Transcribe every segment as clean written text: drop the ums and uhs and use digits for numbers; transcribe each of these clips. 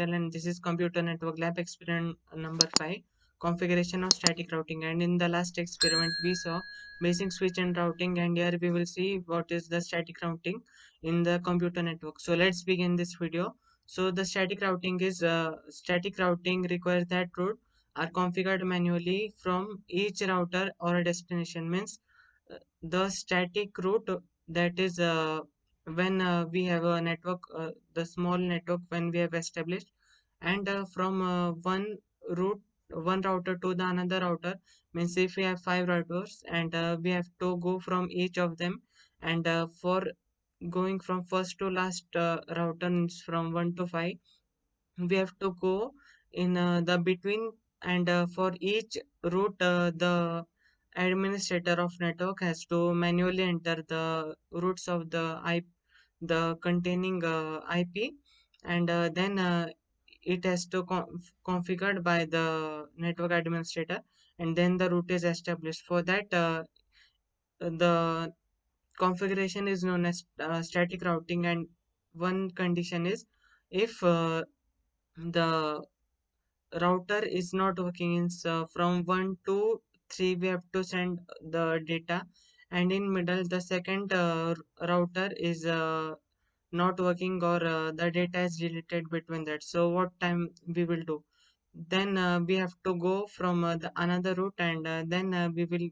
Vishal, and this is Computer Network Lab experiment number 5, configuration of static routing. And in the last experiment, we saw basic switch and routing, and here we will see what is the static routing in the computer network. So let's begin this video. So the static routing requires that route are configured manually from each router or destination. Means the static route that is when we have a network, the small network when we have established, and from route one router to the another router. Means if we have 5 routers and we have to go from each of them, and for going from first to last router, means from 1 to 5, we have to go in the between, and for each route the administrator of network has to manually enter the routes of the containing IP, and then it has to configured by the network administrator, and then the route is established. For that, the configuration is known as static routing, and one condition is if the router is not working in, from 1 to 3 we have to send the data, and in middle the second router is not working, or the data is deleted between that. So what time we will do, then we have to go from the another route, and then we will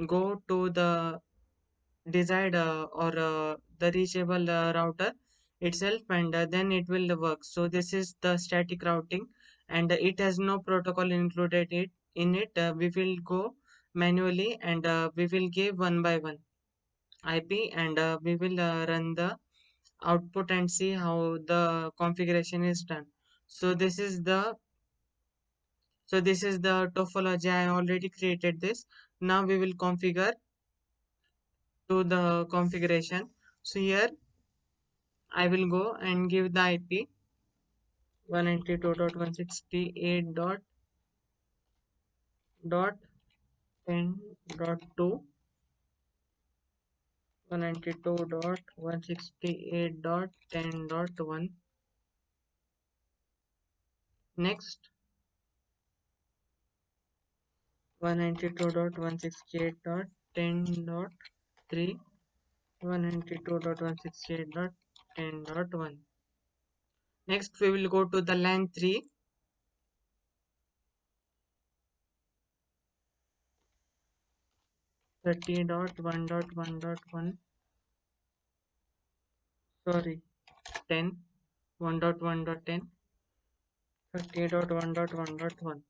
go to the desired or the reachable router itself, and then it will work. So this is the static routing, and it has no protocol included in it. We will go manually, and we will give one by one IP, and we will run the output and see how the configuration is done. So this is the topology. I already created this. Now we will configure to the configuration. So here I will go and give the IP 192.168.10.2, 192.168.10.1. Next, 192.168.10.3, 192.168.10.1. Next, we will go to the LAN 3, 30.1.1.1, sorry, 10, 1.1.10, 30.1.1.1,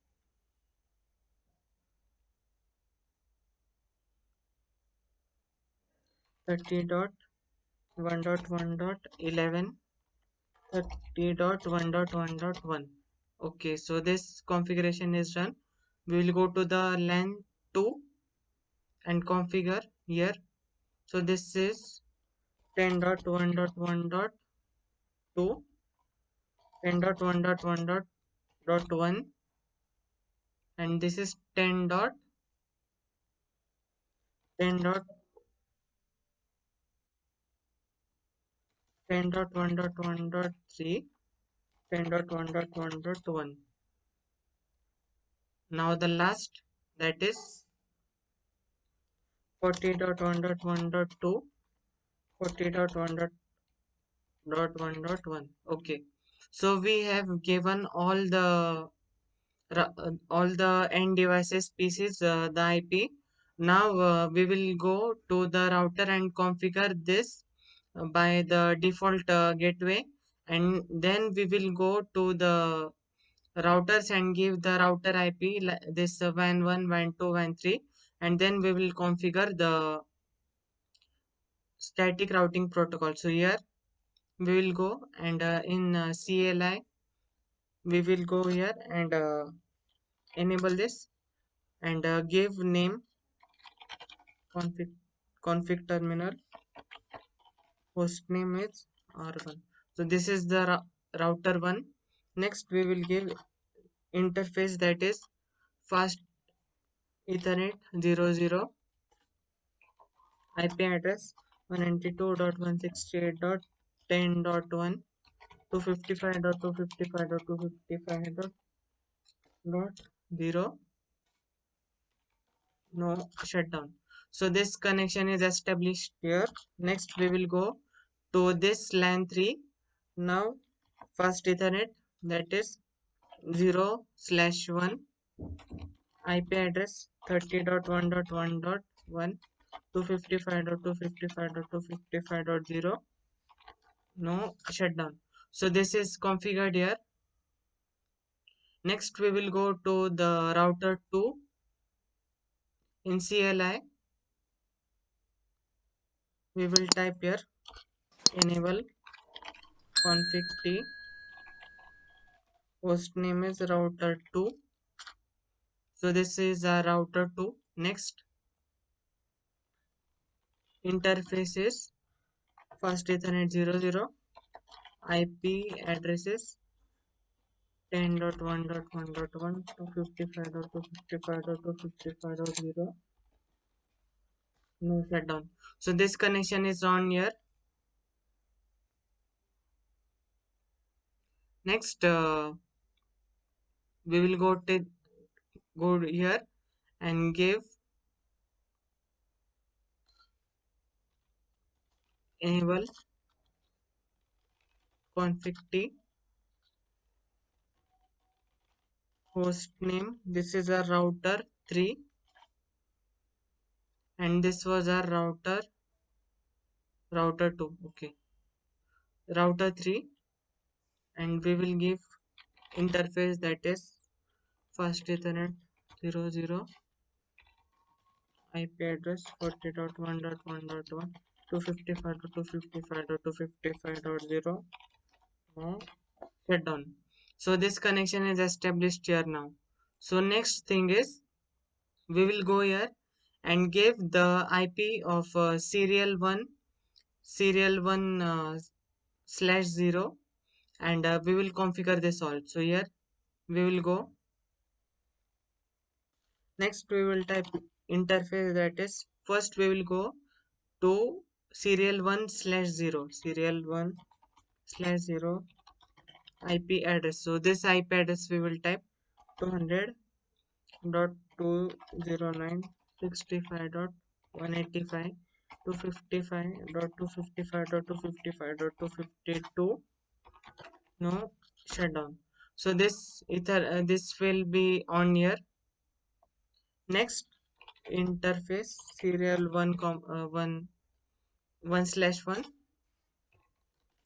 30.1.1.11, 30.1.1.1. Okay, so this configuration is done. We will go to the LAN 2 and configure here. So this is 10.1.1.2, 10.1.1.1, and this is 10.1.1.3, 10.1.1.1. Now the last, that is 40.1.1.2, 40.1.1.1. Okay, so we have given all the end devices pieces the IP. Now we will go to the router and configure this by the default gateway, and then we will go to the routers and give the router IP this WAN 1, WAN 2, WAN 3, and then we will configure the static routing protocol. So here we will go, and in CLI we will go here and enable this, and give name config terminal, host name is R1. So this is the router 1. Next we will give interface, that is fast ethernet 00, IP address 192.168.10.1 255.255.255.255.0, no shutdown. So this connection is established here. Next we will go to this LAN 3. Now fast Ethernet, that is 0/1, IP address 30.1.1.1, 255.255.255.0, no shutdown. So this is configured here. Next we will go to the router 2 in CLI. We will type here enable config t, host name is router 2. So this is a router 2. Next interface is fast Ethernet 00, IP addresses 10.1.1.1, 255.255.255.0, no shutdown. So this connection is on here. Next we will go here and give enable config t, host name, this is a router 3 and this was our router 2, okay, router 3, and we will give interface, that is fast Ethernet 00, IP address 40.1.1.1, 255.255.255.0, no shutdown. So this connection is established here now. So next thing is we will go here and give the IP of serial 1/0, and we will configure this all. So here we will go. Next we will type interface, that is first we will go to serial 1/0 IP address. So this IP address we will type 200.209.65.185, 255.255.255.252, no shutdown. So this will be on here. Next interface serial 1/1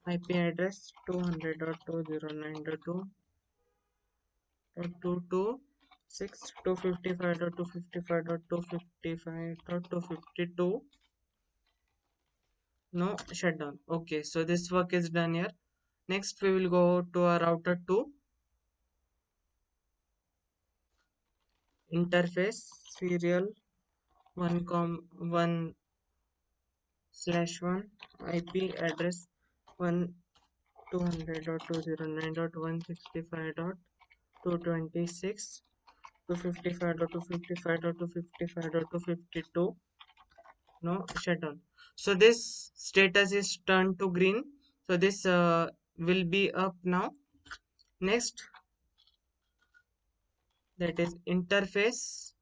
IP address 200.209.2.226, 255.255.255.252, no shutdown. Okay, so this work is done here. Next we will go to our router 2 interface serial 1/1/1 IP address 200.209.165.226, 255.255.255.252, no shutdown. So this status is turned to green. So this will be up now. Next, that is interface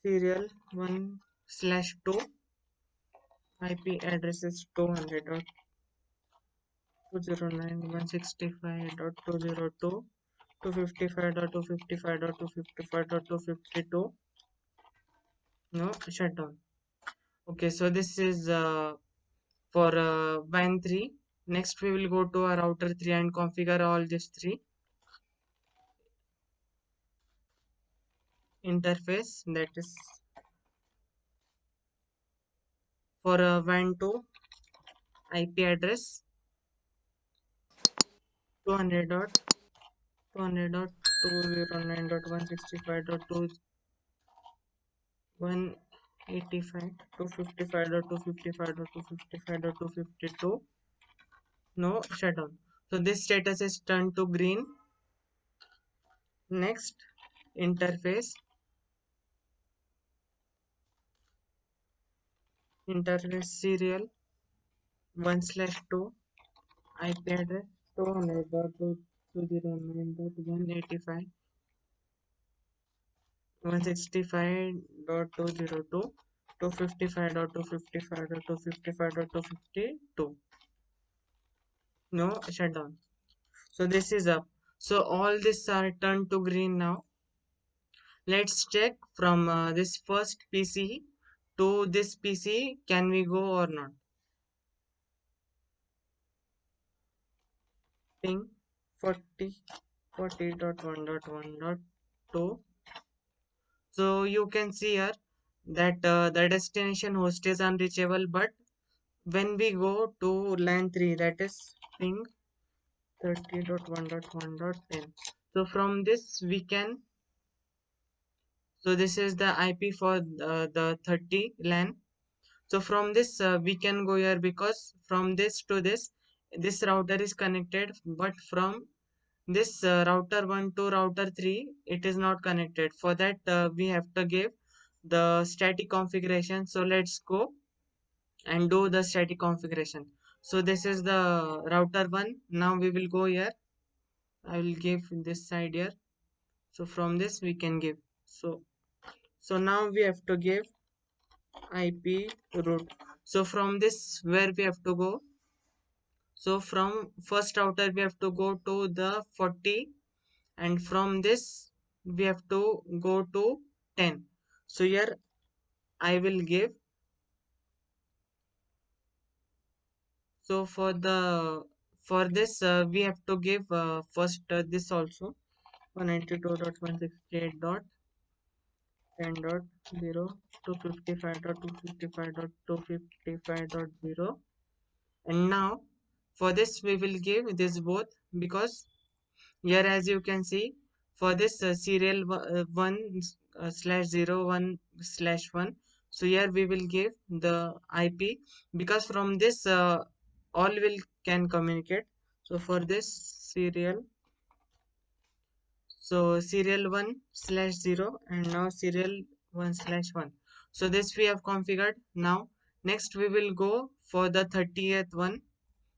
serial 1/2 IP address is 200.209.165.202, 255.255.255.252, no shutdown. Okay, so this is for WAN 3. Next we will go to our router 3 and configure all these three interface, that is for WAN 2 IP address 200.209.165.285, 255.255.255.252, no shutdown. So this status is turned to green. Next interface serial 1/2 IP address 200.209.185.165.202, 255.255.255.252. No shutdown. So this is up. So all this are turned to green now. Let's check from this first PC to this PC, can we go or not? Ping 40.1.1.2. So you can see here that the destination host is unreachable, but when we go to LAN 3, that is ping 30.1.1.10. So from this we can, so this is the IP for the 30 LAN. So from this we can go here, because from this to this router is connected, but from this router 1 to router 3 it is not connected. For that we have to give the static configuration. So let's go and do the static configuration. So this is the router 1. Now we will go here. I will give this side here. So from this we can give. So now we have to give IP root. So from this, where we have to go? So from first router we have to go to the 40, and from this we have to go to 10. So here I will give. So for this we have to give first this also 192.168.10.0 and now for this we will give this both, because here as you can see, for this serial 1 slash 0 1 slash 1, so here we will give the IP, because from this all will can communicate. So for this serial, so serial 1 slash 0 and now serial 1 slash 1. So this we have configured. Now next we will go for the 30th one.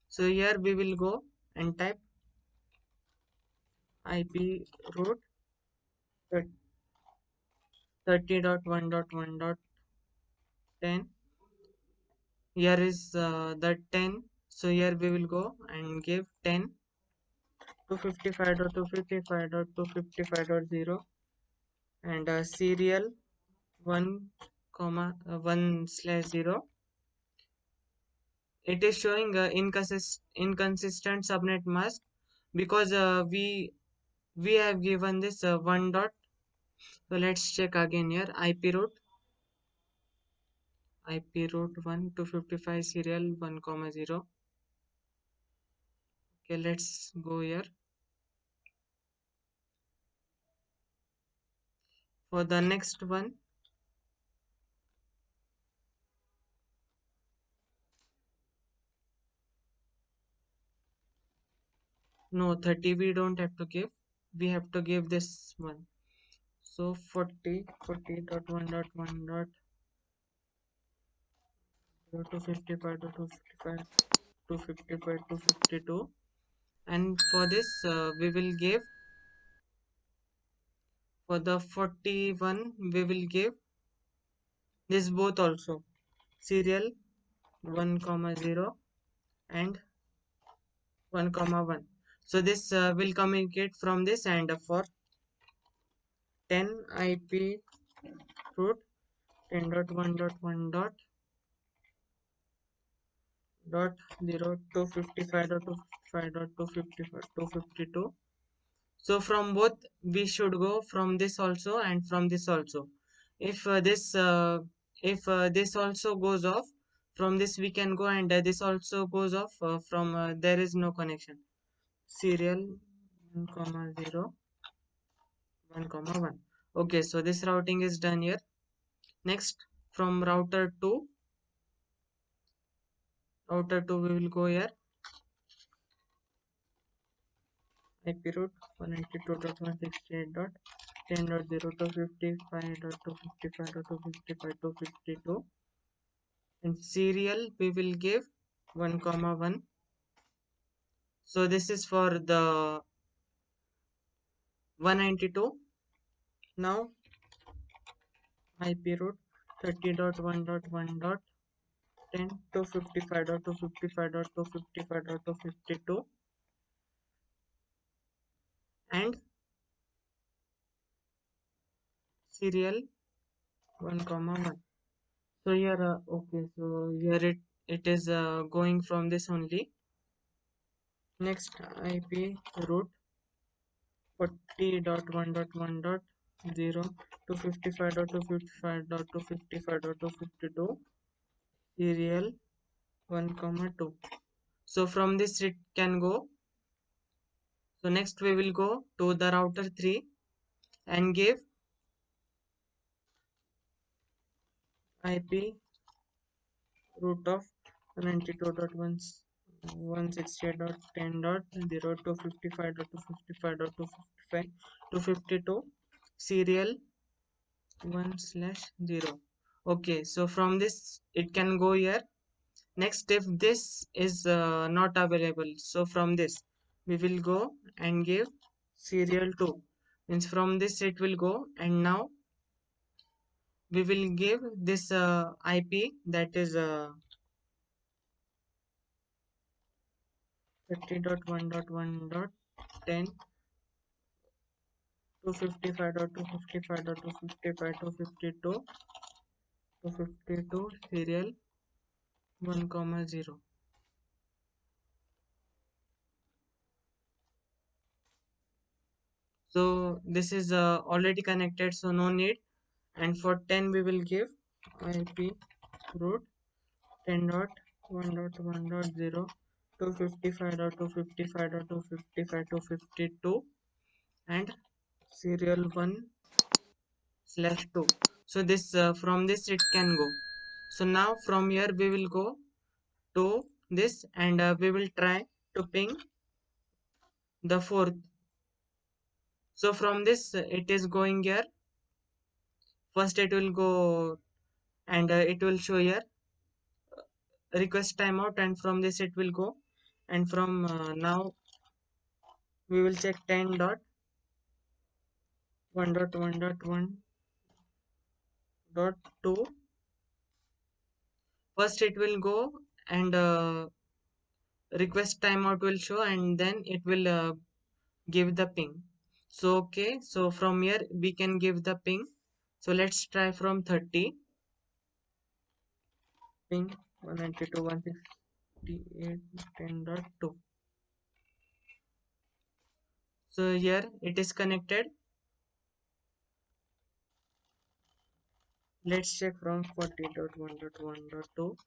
So here we will go and type IP root 30.1.1.10. Here is the 10. So here we will go and give 10 to 55.255.255.0 and serial 1 comma 1 slash 0. It is showing inconsistent subnet mask, because we have given this 1 dot. So let's check again here. IP root 1 to 55 serial 1 comma 0. Okay, let's go here for the next one. No, 30 we don't have to give. We have to give this one. So 40.1.1.0 to 55 to 255 to 55 to 52, and for this we will give, for the 41 we will give this both also serial 1 comma 0 and 1 comma 1. So this will communicate from this, and for 10 IP root 10.1.1 dot 0 to 55.255.252. So from both we should go, from this also and from this also. If this also goes off, from this we can go, and this also goes off from there is no connection. Serial 1 comma 0 1 comma 1. Okay, so this routing is done here. Next, from router 2 we will go here. IP root 192.168.10.0 to 55.255.255.252, and serial we will give 1 comma 1 So this is for the 192. Now IP route 30.1.1.10 to 55.255.255.252 and serial 1 comma 1. So here okay, so here it is going from this only. Next IP route 40.1.1.0 to 55.255.255.252 serial 1 comma 2. So from this it can go. So next we will go to the router 3 and give IP root of 92.168.10.0 to 55.255.255.252 serial 1 slash 0. Okay, so from this it can go here. Next, if this is not available, so from this we will go and give serial 2, means from this it will go, and now we will give this IP, that is 30.1.1.10 to 55.255.255.252 to 52 serial 1 comma 0. So this is already connected, so no need. And for 10 we will give IP root 10.1.1.0 to 55.255.255.252 and serial 1 slash 2. So this from this it can go. So now from here we will go to this, and we will try to ping the fourth. So from this it is going here. First it will go, and it will show here request timeout, and from this it will go, and from now we will check 10.1.1.1.2. First it will go, and request timeout will show, and then it will give the ping. So okay, so from here we can give the ping. So let's try from 30 ping 192.168.10.2. So here it is connected. Let's check from 40.1.1.2.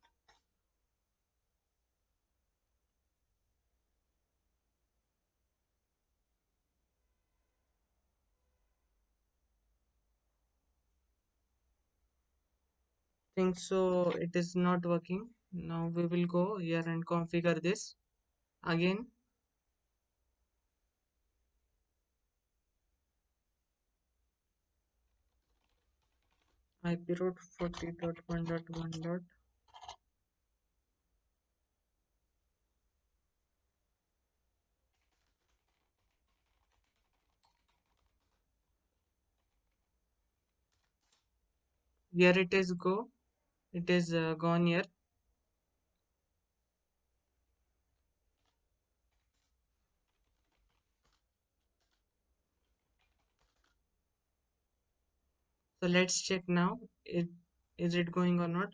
Think so it is not working. Now we will go here and configure this again. IP route 40.1.1. Here it is go. It is gone here. So let's check now. Is it going or not?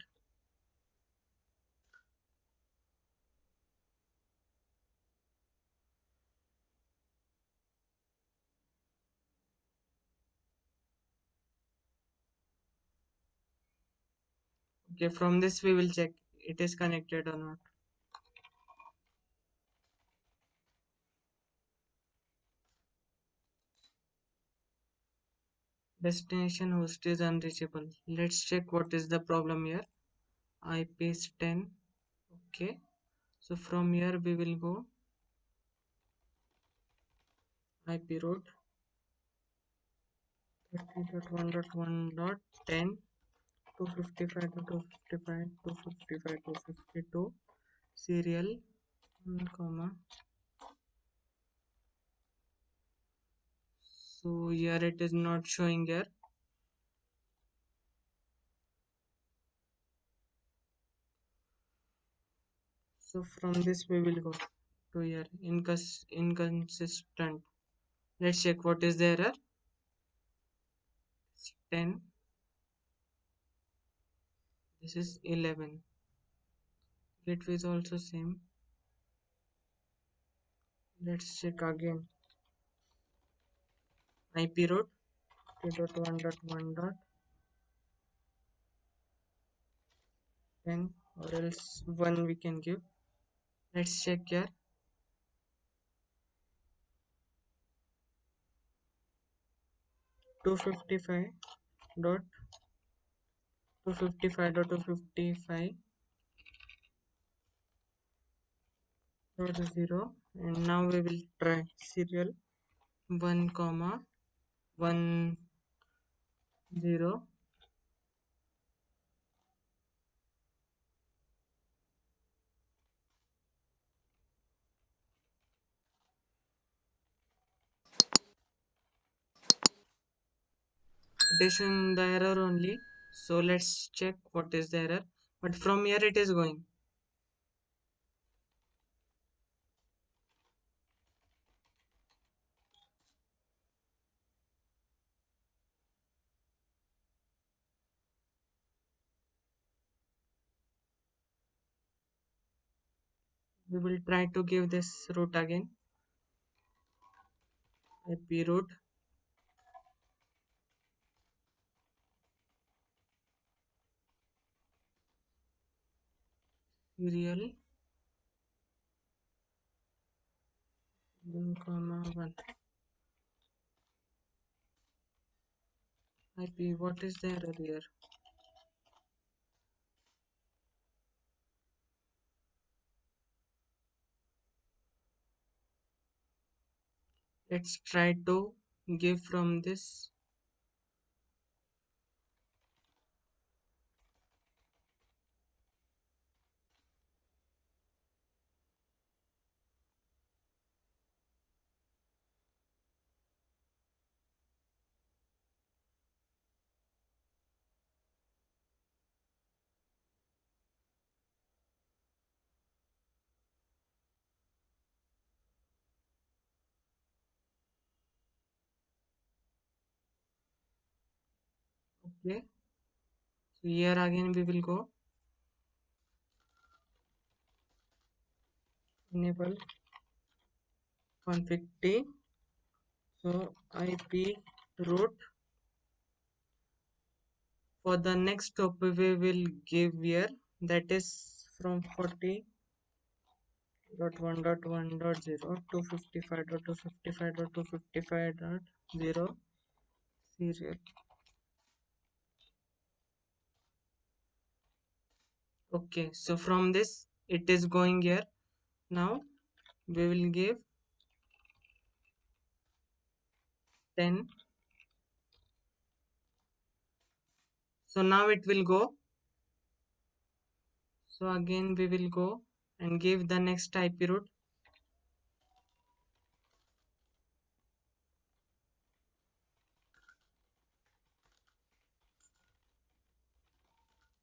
Okay, from this we will check it is connected or not. Destination host is unreachable. Let's check what is the problem here. IP is 10. Okay, so from here we will go IP route 30.1.1.10 to 55 to 55 to 55 to 52 serial 1 comma So here it is not showing here. So from this we will go to here inconsistent. Let's check what is the error. 10. This is 11. Gateway is also same. Let's check again. IP route 2.1.1.10 or else 1 we can give. Let's check here. 255 dot 255.255 dot 0, and now we will try serial 1 comma 1 0. It is showing the error only, so let's check what is the error. But from here it is going. We will try to give this route again. IP route serial 1 comma 1. IP, what is the error here? Let's try to give from this. Okay, so here again we will go enable config t. So IP route for the next topic we will give here, that is from 40.1.1.0 to 55.255.255.0 serial. Okay, so from this it is going here. Now we will give 10. So now it will go. So again we will go and give the next IP route.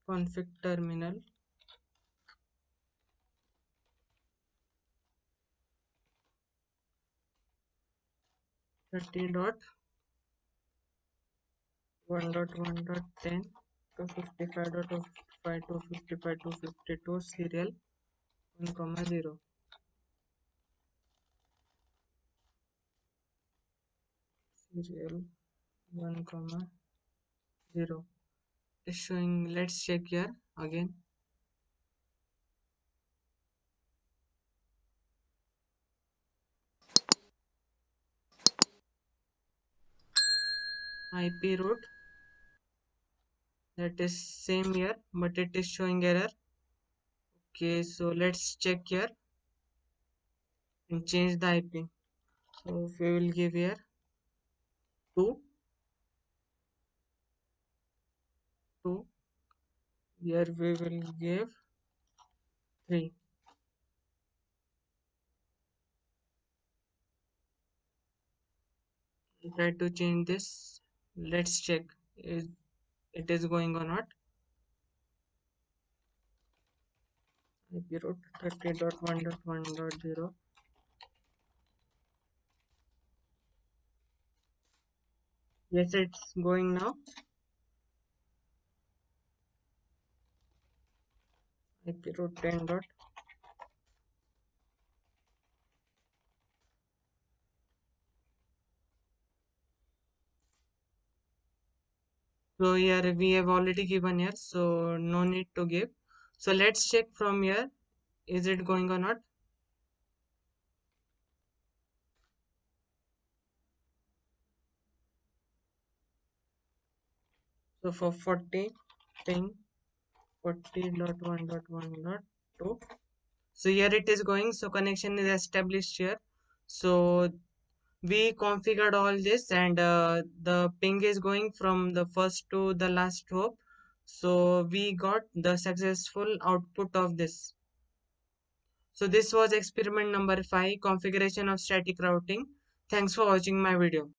Config terminal 30.1.1.10 to 55.255 to 55.252 serial 1 comma 0. Serial 1 comma 0 is showing. Let's check here again. IP route, that is same here, but it is showing error. Okay, so let's check here and change the IP. So we will give here 2, 2. Here we will give 3. Try to change this. Let's check if it is going or not. IP route 30.1.1.0. Yes, it's going now. IP route 10 dot. So here we have already given here, so no need to give. So let's check from here. Is it going or not? So for 40 ping 40.1.1.2. So here it is going. So connection is established here. So we configured all this, and the ping is going from the first to the last hop. So we got the successful output of this. So this was experiment number 5, configuration of static routing. Thanks for watching my video.